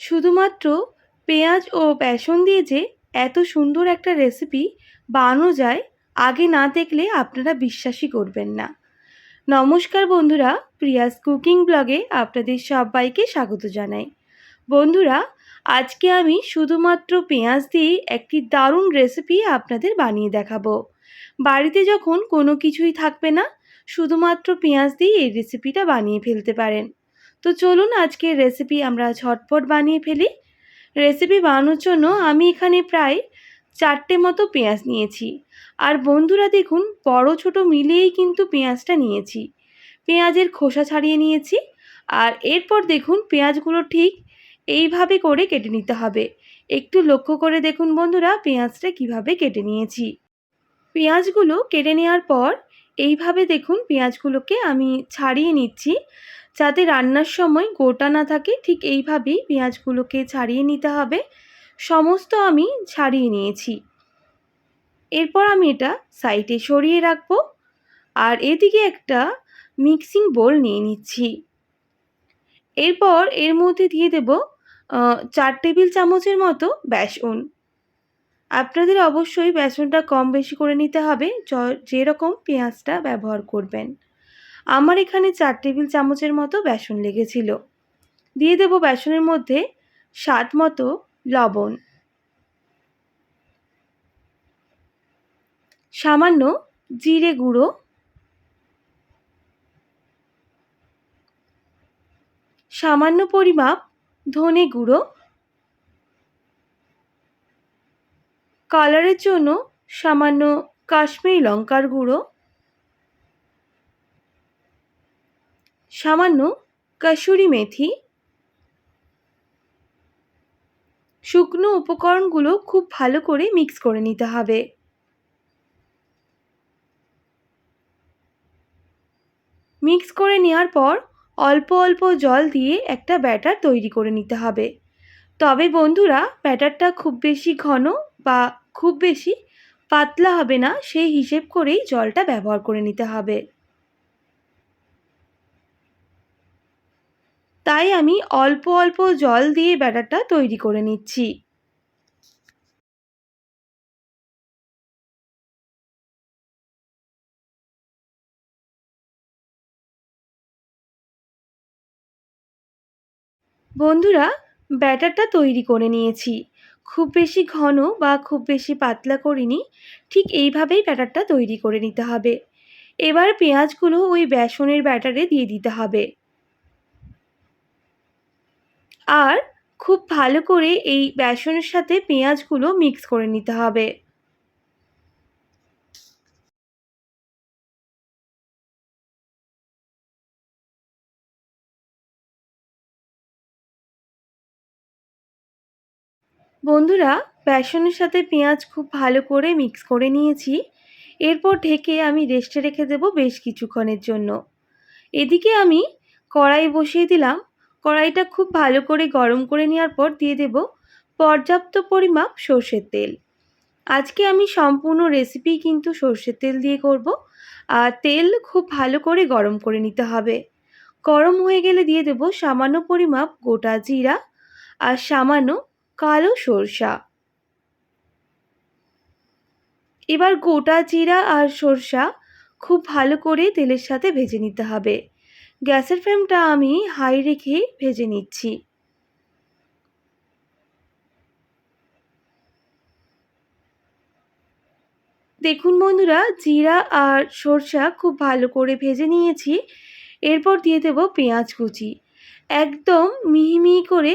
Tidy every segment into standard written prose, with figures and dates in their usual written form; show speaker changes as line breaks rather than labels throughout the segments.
শুধুমাত্র পেঁয়াজ ও বেসন দিয়ে যে এত সুন্দর একটা রেসিপি বানানো যায়, আগে না দেখলে আপনারা বিশ্বাসই করবেন না। নমস্কার বন্ধুরা, প্রিয়াস কুকিং ব্লগে আপনাদের সবাইকে স্বাগত জানাই। বন্ধুরা, আজকে আমি শুধুমাত্র পেঁয়াজ দিয়েই একটি দারুণ রেসিপি আপনাদের বানিয়ে দেখাবো। বাড়িতে যখন কোনো কিছুই থাকবে না, শুধুমাত্র পেঁয়াজ দিয়ে এই রেসিপিটা বানিয়ে ফেলতে পারেন। তো চলুন আজকের রেসিপি আমরা ঝটপট বানিয়ে ফেলি। রেসিপি বানানোর জন্য আমি এখানে প্রায় 4টে মতো পেঁয়াজ নিয়েছি। আর বন্ধুরা দেখুন, বড় ছোট মিলিয়েই কিন্তু পেঁয়াজটা নিয়েছি। পেঁয়াজের খোসা ছাড়িয়ে নিয়েছি। আর এরপর দেখুন, পেঁয়াজগুলো ঠিক এইভাবে করে কেটে নিতে হবে। একটু লক্ষ্য করে দেখুন বন্ধুরা, পেঁয়াজটা কিভাবে কেটে নিয়েছি। পেঁয়াজগুলো কেটে নেওয়ার পর এইভাবে দেখুন, পেঁয়াজগুলোকে আমি ছাড়িয়ে নিচ্ছি যাতে রান্নার সময় গোটা না থাকে। ঠিক এইভাবেই পেঁয়াজগুলোকে ছাড়িয়ে নিতে হবে। সমস্ত আমি ছাড়িয়ে নিয়েছি। এরপর আমি এটা সাইডে সরিয়ে রাখবো। আর এদিকে একটা মিক্সিং বোল নিয়ে নিচ্ছি। এরপর এর মধ্যে দিয়ে দেব 4 টেবিল চামচের মতো বেসন। আপনাদের অবশ্যই বেসনটা কম বেশি করে নিতে হবে যেরকম পেঁয়াজটা ব্যবহার করবেন। আমার এখানে 4 টেবিল চামচের মতো বেসন লেগেছিল। দিয়ে দেব বেসনের মধ্যে স্বাদ মতো লবণ, সামান্য জিরে গুঁড়ো, সামান্য পরিমাপ ধনে গুঁড়ো, কালারের জন্য সামান্য কাশ্মীরি লঙ্কার গুঁড়ো, সামান্য কসুরি মেথি। শুকনো উপকরণগুলো খুব ভালো করে মিক্স করে নিতে হবে। মিক্স করে নেওয়ার পর অল্প অল্প জল দিয়ে একটা ব্যাটার তৈরি করে নিতে হবে। তবে বন্ধুরা, ব্যাটারটা খুব বেশি ঘন বা খুব বেশি পাতলা হবে না, সেই হিসেব করেই জলটা ব্যবহার করে নিতে হবে। তাই আমি অল্প অল্প জল দিয়ে ব্যাটারটা তৈরি করে নিচ্ছি। বন্ধুরা, ব্যাটারটা তৈরি করে নিয়েছি। খুব বেশি ঘন বা খুব বেশি পাতলা করিনি। ঠিক এইভাবেই ব্যাটারটা তৈরি করে নিতে হবে। এবার পেঁয়াজগুলো ওই বেসনের ব্যাটারে দিয়ে দিতে হবে। আর খুব ভালো করে এই বেসনের সাথে পেঁয়াজগুলো মিক্স করে নিতে হবে। বন্ধুরা, বেসনের সাথে পেঁয়াজ খুব ভালো করে মিক্স করে নিয়েছি। এরপর ঢেকে আমি রেস্টে রেখে দেব বেশ কিছুক্ষণের জন্য। এদিকে আমি কড়াই বসিয়ে দিলাম। কড়াইটা খুব ভালো করে গরম করে নেওয়ার পর দিয়ে দেব পর্যাপ্ত পরিমাপ সর্ষের তেল। আজকে আমি সম্পূর্ণ রেসিপি কিন্তু সর্ষের তেল দিয়ে করব। আর তেল খুব ভালো করে গরম করে নিতে হবে। গরম হয়ে গেলে দিয়ে দেব সামান্য পরিমাপ গোটা জিরা আর সামান্য কালো সরষা। এবার গোটা জিরা আর সরষা খুব ভালো করে তেলের সাথে ভেজে নিতে হবে। গ্যাসের ফ্লেমটা আমি হাই রেখে ভেজে নিচ্ছি। দেখুন বন্ধুরা, জিরা আর সরষা খুব ভালো করে ভেজে নিয়েছি। এরপর দিয়ে দেব পেঁয়াজ কুচি। একদম মিহি মিহি করে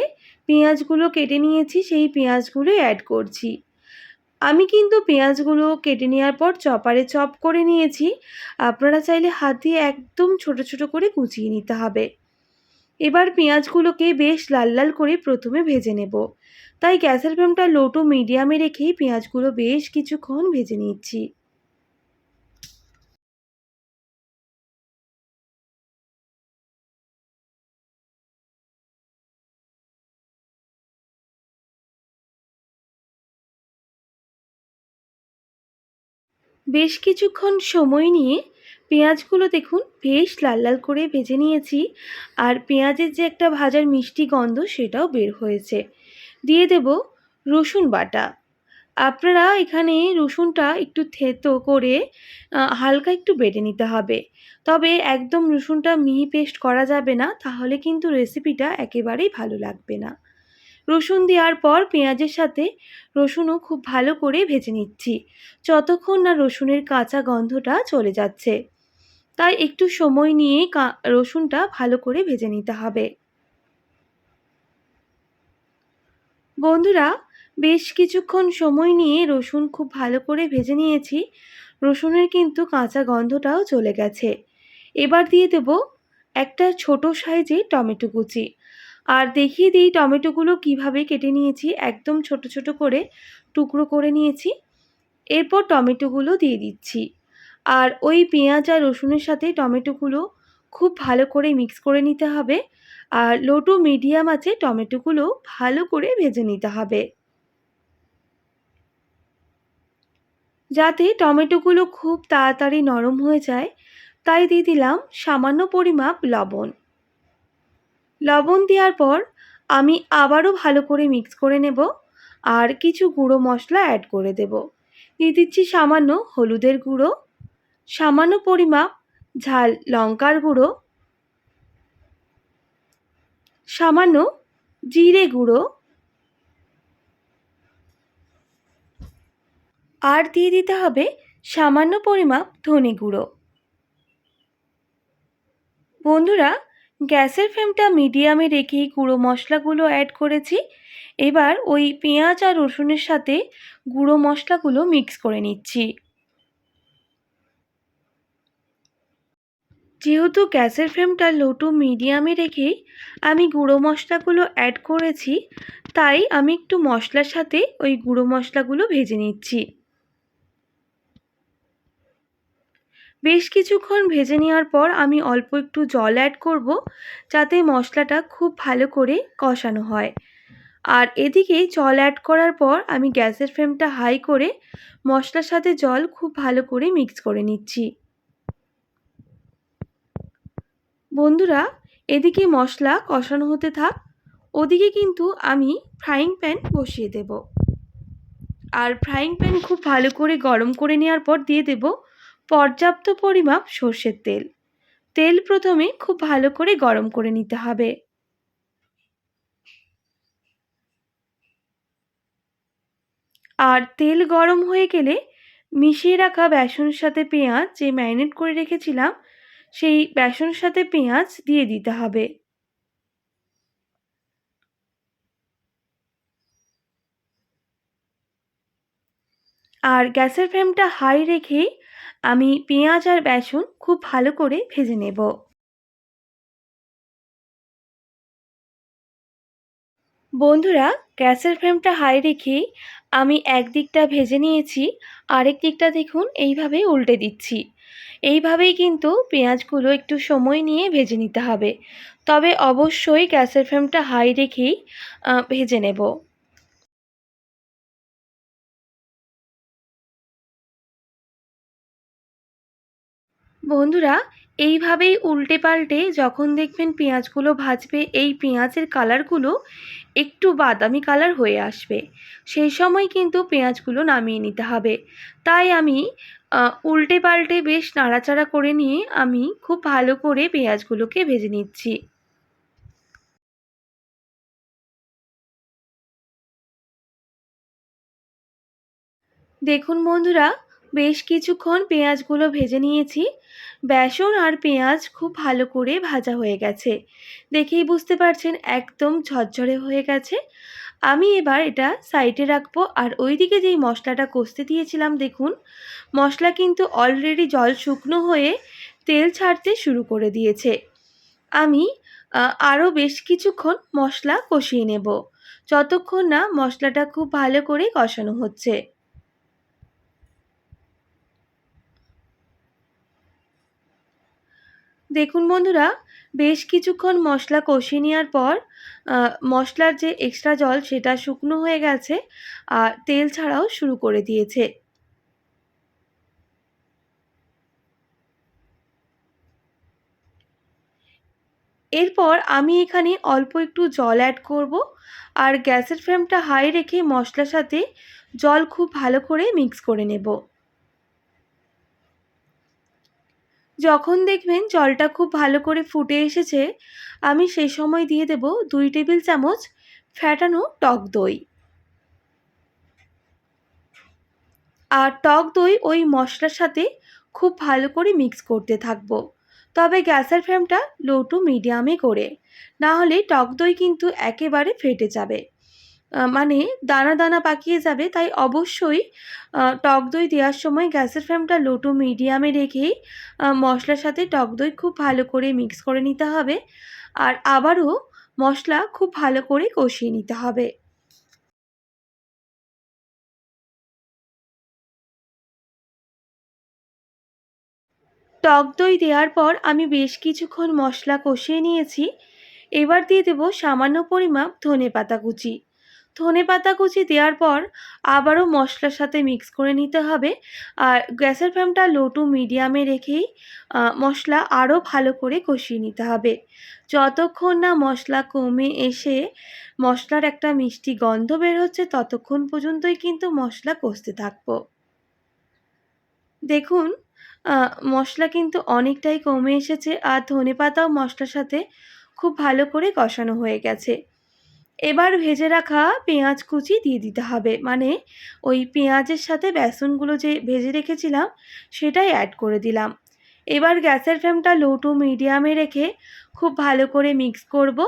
পেঁয়াজগুলো কেটে নিয়েছি, সেই পেঁয়াজগুলো অ্যাড করছি। আমি কিন্তু পেঁয়াজগুলো কেটে নেওয়ার পর চপারে চপ করে নিয়েছি। আপনারা চাইলে হাত দিয়ে একদম ছোট ছোট করে কুচিয়ে নিতে হবে। এবার পেঁয়াজগুলোকে বেশ লাল লাল করে প্রথমে ভেজে নেব। তাই গ্যাসের ফ্লেমটা লো টু মিডিয়ামে রেখেই পেঁয়াজগুলো বেশ কিছুক্ষণ ভেজে নিচ্ছি। বেশ কিছুক্ষণ সময় নিয়ে পেঁয়াজগুলো দেখুন বেশ লাল লাল করে ভেজে নিয়েছি, আর পেঁয়াজের যে একটা ভাজার মিষ্টি গন্ধ সেটাও বের হয়েছে। দিয়ে দেব রসুন বাটা। আপনারা এখানে রসুনটা একটু থেতো করে হালকা একটু বেটে নিতে হবে। তবে একদম রসুনটা মিহি পেস্ট করা যাবে না, তাহলে কিন্তু রেসিপিটা একেবারেই ভালো লাগবে না। রসুন দেওয়ার পর পেঁয়াজের সাথে রসুনও খুব ভালো করে ভেজে নিচ্ছি, যতক্ষণ না রসুনের কাঁচা গন্ধটা চলে যাচ্ছে। তাই একটু সময় নিয়ে রসুনটা ভালো করে ভেজে নিতে হবে। বন্ধুরা, বেশ কিছুক্ষণ সময় নিয়ে রসুন খুব ভালো করে ভেজে নিয়েছি। রসুনের কিন্তু কাঁচা গন্ধটাও চলে গেছে। এবার দিয়ে দেব একটা ছোট সাইজে টমেটো কুচি। আর দেখিয়ে দিই টমেটোগুলো কিভাবে কেটে নিয়েছি। একদম ছোট ছোট করে টুকরো করে নিয়েছি। এরপর টমেটোগুলো দিয়ে দিচ্ছি। আর ওই পেঁয়াজ আর রসুনের সাথে টমেটোগুলো খুব ভালো করে মিক্স করে নিতে হবে। আর লো টু মিডিয়াম আঁচে টমেটোগুলো ভালো করে ভেজে নিতে হবে, যাতে টমেটোগুলো খুব তাড়াতাড়ি নরম হয়ে যায়। তাই দিয়ে দিলাম সামান্য পরিমাপ লবণ। লবণ দেওয়ার পর আমি আবারও ভালো করে মিক্স করে নেব, আর কিছু গুঁড়ো মশলা অ্যাড করে দেব। দিয়ে দিচ্ছি সামান্য হলুদের গুঁড়ো, সামান্য পরিমাপ ঝাল লঙ্কার গুঁড়ো, সামান্য জিরে গুঁড়ো, আর দিয়ে দিতে হবে সামান্য পরিমাপ ধনে গুঁড়ো। বন্ধুরা, গ্যাসের ফ্লেমটা মিডিয়ামে রেখেই গুঁড়ো মশলাগুলো অ্যাড করেছি। এবার ওই পেঁয়াজ আর রসুনের সাথে গুঁড়ো মশলাগুলো মিক্স করে নিচ্ছি। যেহেতু গ্যাসের ফ্লেমটা লো টু মিডিয়ামে রেখেই আমি গুঁড়ো মশলাগুলো অ্যাড করেছি, তাই আমি একটু মশলার সাথে ওই গুঁড়ো মশলাগুলো ভেজে নিচ্ছি। বেশ কিছুক্ষণ ভেজে নেওয়ার পর আমি অল্প একটু জল অ্যাড করব, যাতে মশলাটা খুব ভালো করে কষানো হয়। আর এদিকে জল অ্যাড করার পর আমি গ্যাসের ফ্লেমটা হাই করে মশলার সাথে জল খুব ভালো করে মিক্স করে নিচ্ছি। বন্ধুরা, এদিকে মশলা কষানো হতে থাক, ওদিকে কিন্তু আমি ফ্রাইং প্যান বসিয়ে দেব। আর ফ্রাইং প্যান খুব ভালো করে গরম করে নেওয়ার পর দিয়ে দেব পর্যাপ্ত পরিমাপ সর্ষের তেল। তেল প্রথমে খুব ভালো করে গরম করে নিতে হবে। আর তেল গরম হয়ে গেলে মিশিয়ে রাখা বেসনের সাথে পেঁয়াজ যে ম্যারিনেট করে রেখেছিলাম, সেই বেসনের সাথে পেঁয়াজ দিয়ে দিতে হবে। আর গ্যাসের ফ্লেমটা হাই রেখেই আমি পেঁয়াজ আর বেসন খুব ভালো করে ভেজে নেব। বন্ধুরা, গ্যাসের ফ্লেমটা হাই রেখেই আমি একদিকটা ভেজে নিয়েছি, আরেক দিকটা দেখুন এইভাবে উল্টে দিচ্ছি। এইভাবেই কিন্তু পেঁয়াজগুলো একটু সময় নিয়ে ভেজে নিতে হবে। তবে অবশ্যই গ্যাসের ফ্লেমটা হাই রেখেই ভেজে নেব। বন্ধুরা, এইভাবেই উল্টে পাল্টে যখন দেখবেন পেঁয়াজগুলো ভাজবে, এই পেঁয়াজের কালারগুলো একটু বাদামি কালার হয়ে আসবে, সেই সময় কিন্তু পেঁয়াজগুলো নামিয়ে নিতে হবে। তাই আমি উল্টে পাল্টে বেশ নাড়াচাড়া করে নিয়ে আমি খুব ভালো করে পেঁয়াজগুলোকে ভেজে নিচ্ছি। দেখুন বন্ধুরা, বেশ কিছুক্ষণ পেঁয়াজগুলো ভেজে নিয়েছি। বেসন আর পেঁয়াজ খুব ভালো করে ভাজা হয়ে গেছে। দেখেই বুঝতে পারছেন একদম ঝরঝরে হয়ে গেছে। আমি এবার এটা সাইডে রাখবো। আর ওইদিকে যেই মশলাটা কষতে দিয়েছিলাম, দেখুন মশলা কিন্তু অলরেডি জল শুকনো হয়ে তেল ছাড়তে শুরু করে দিয়েছে। আমি আরও বেশ কিছুক্ষণ মশলা কষিয়ে নেব, যতক্ষণ না মশলাটা খুব ভালো করে কষানো হচ্ছে। দেখুন বন্ধুরা, বেশ কিছুক্ষণ মশলা কষিয়ে নেওয়ার পর মশলার যে এক্সট্রা জল সেটা শুকনো হয়ে গেছে, আর তেল ছাড়াও শুরু করে দিয়েছে। এরপর আমি এখানে অল্প একটু জল অ্যাড করব, আর গ্যাসের ফ্লেমটা হাই রেখে মশলার সাথে জল খুব ভালো করে মিক্স করে নেব। যখন দেখবেন জলটা খুব ভালো করে ফুটে এসেছে, আমি সেই সময় দিয়ে দেব 2 টেবিল চামচ ফ্যাটানো টক দই। আর টক দই ওই মশলার সাথে খুব ভালো করে মিক্স করতে থাকবো, তবে গ্যাসের ফ্লেমটা লো টু মিডিয়ামে করে, না হলে টক দই কিন্তু একেবারে ফেটে যাবে, মানে দানা দানা পাকিয়ে যাবে। তাই অবশ্যই টক দই দেওয়ার সময় গ্যাসের ফ্লেমটা লো টু মিডিয়ামে রেখেই মশলার সাথে টক দই খুব ভালো করে মিক্স করে নিতে হবে, আর আবারও মশলা খুব ভালো করে কষিয়ে নিতে হবে। টক দই দেওয়ার পর আমি বেশ কিছুক্ষণ মশলা কষিয়ে নিয়েছি। এবার দিয়ে দেব সামান্য পরিমাপ ধনেপাতা কুচি। ধনেপাতা কুচি দেওয়ার পর আবারও মশলার সাথে মিক্স করে নিতে হবে, আর গ্যাসের ফ্লেমটা লো টু মিডিয়ামে রেখেই মশলা আরও ভালো করে কষিয়ে নিতে হবে, যতক্ষণ না মশলা কমে এসে মশলার একটা মিষ্টি গন্ধ বের হচ্ছে ততক্ষণ পর্যন্তই কিন্তু মশলা কষতে থাকবো। দেখুন, আ মশলা কিন্তু অনেকটাই কমে এসেছে, আর ধনেপাতাও মশলার সাথে খুব ভালো করে কষানো হয়ে গেছে। এবার ভেজে রাখা পেঁয়াজ কুচি দিয়ে দিতে হবে। মানে ওই পেঁয়াজের সাথে বেসনগুলো যে ভেজে রেখেছিলাম সেটাই অ্যাড করে দিলাম। এবার গ্যাসের ফ্লেমটা লো টু মিডিয়ামে রেখে খুব ভালো করে মিক্স করব,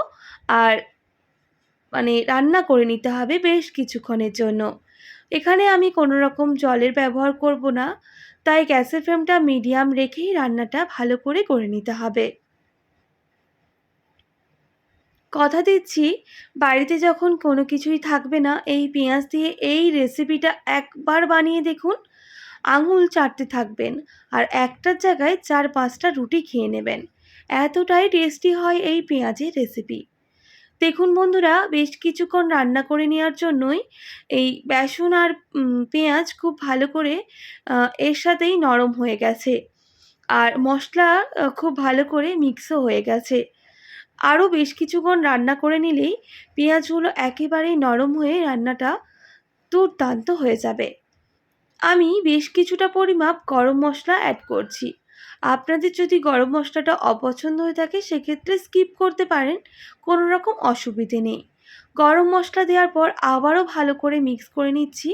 আর মানে রান্না করে নিতে হবে বেশ কিছুক্ষণের জন্য। এখানে আমি কোনো রকম জলের ব্যবহার করব না, তাই গ্যাসের ফ্লেমটা মিডিয়াম রেখেই রান্নাটা ভালো করে করে নিতে হবে। কথা দিচ্ছি, বাড়িতে যখন কোনো কিছুই থাকবে না, এই পেঁয়াজ দিয়ে এই রেসিপিটা একবার বানিয়ে দেখুন, আঙুল চাটতে থাকবেন, আর একটার জায়গায় 4-5টা রুটি খেয়ে নেবেন। এতটাই টেস্টি হয় এই পেঁয়াজের রেসিপি। দেখুন বন্ধুরা, বেশ কিছুক্ষণ রান্না করে নেওয়ার জন্যই এই বেসন আর পেঁয়াজ খুব ভালো করে এর সাথেই নরম হয়ে গেছে, আর মশলা খুব ভালো করে মিক্সও হয়ে গেছে। আরও বেশ কিছুক্ষণ রান্না করে নিলেই পেঁয়াজগুলো একেবারেই নরম হয়ে রান্নাটা দুর্দান্ত হয়ে যাবে। আমি বেশ কিছুটা পরিমাপ গরম মশলা অ্যাড করছি। আপনাদের যদি গরম মশলাটা অপছন্দ হয়ে থাকে সেক্ষেত্রে স্কিপ করতে পারেন, কোনো রকম অসুবিধে নেই। গরম মশলা দেওয়ার পর আবারও ভালো করে মিক্স করে নিচ্ছি,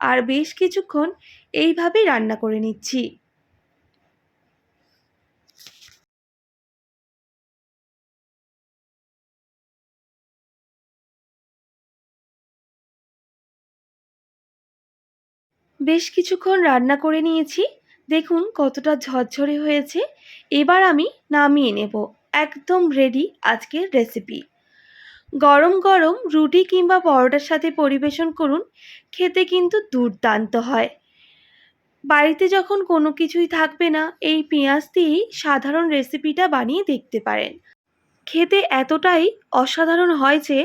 আর বেশ কিছুক্ষণ এইভাবেই রান্না করে নিচ্ছি। বেশ কিছুক্ষণ রান্না করে নিয়েছি। দেখুন কতটা ঝরঝরে হয়েছে। এবার আমি নামিয়ে নেব। একদম রেডি আজকের রেসিপি। গরম গরম রুটি কিংবা পরোটার সাথে পরিবেশন করুন, খেতে কিন্তু দুর্দান্ত হয়। বাড়িতে যখন কোনো কিছুই থাকবে না, এই পেঁয়াজ দিয়েই সাধারণ রেসিপিটা বানিয়ে দেখতে পারেন। খেতে এতটাই অসাধারণ হয় যে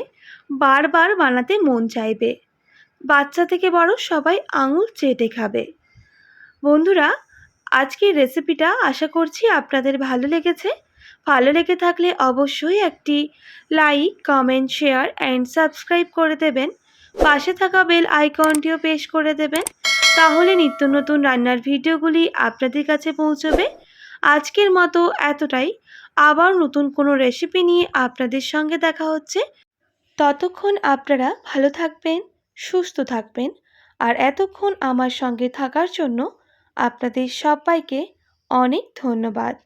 বারবার বানাতে মন চাইবে। বাচ্চা থেকে বড় সবাই আঙুল চেটে খাবে। বন্ধুরা, আজকের রেসিপিটা আশা করছি আপনাদের ভালো লেগেছে। ভালো লেগে থাকলে অবশ্যই একটি like, comment, share and subscribe করে দেবেন। পাশে থাকা বেল আইকনটিও প্রেস করে দেবেন, তাহলে নিত্য নতুন রান্নার ভিডিওগুলি আপনাদের কাছে পৌঁছবে। আজকের মতো এতটাই। আবার নতুন কোনো রেসিপি নিয়ে আপনাদের সঙ্গে দেখা হচ্ছে। ততক্ষণ আপনারা ভালো থাকবেন, সুস্থ থাকবেন, আর এতক্ষণ আমার সঙ্গে থাকার জন্য আপনাদের সবাইকে অনেক ধন্যবাদ।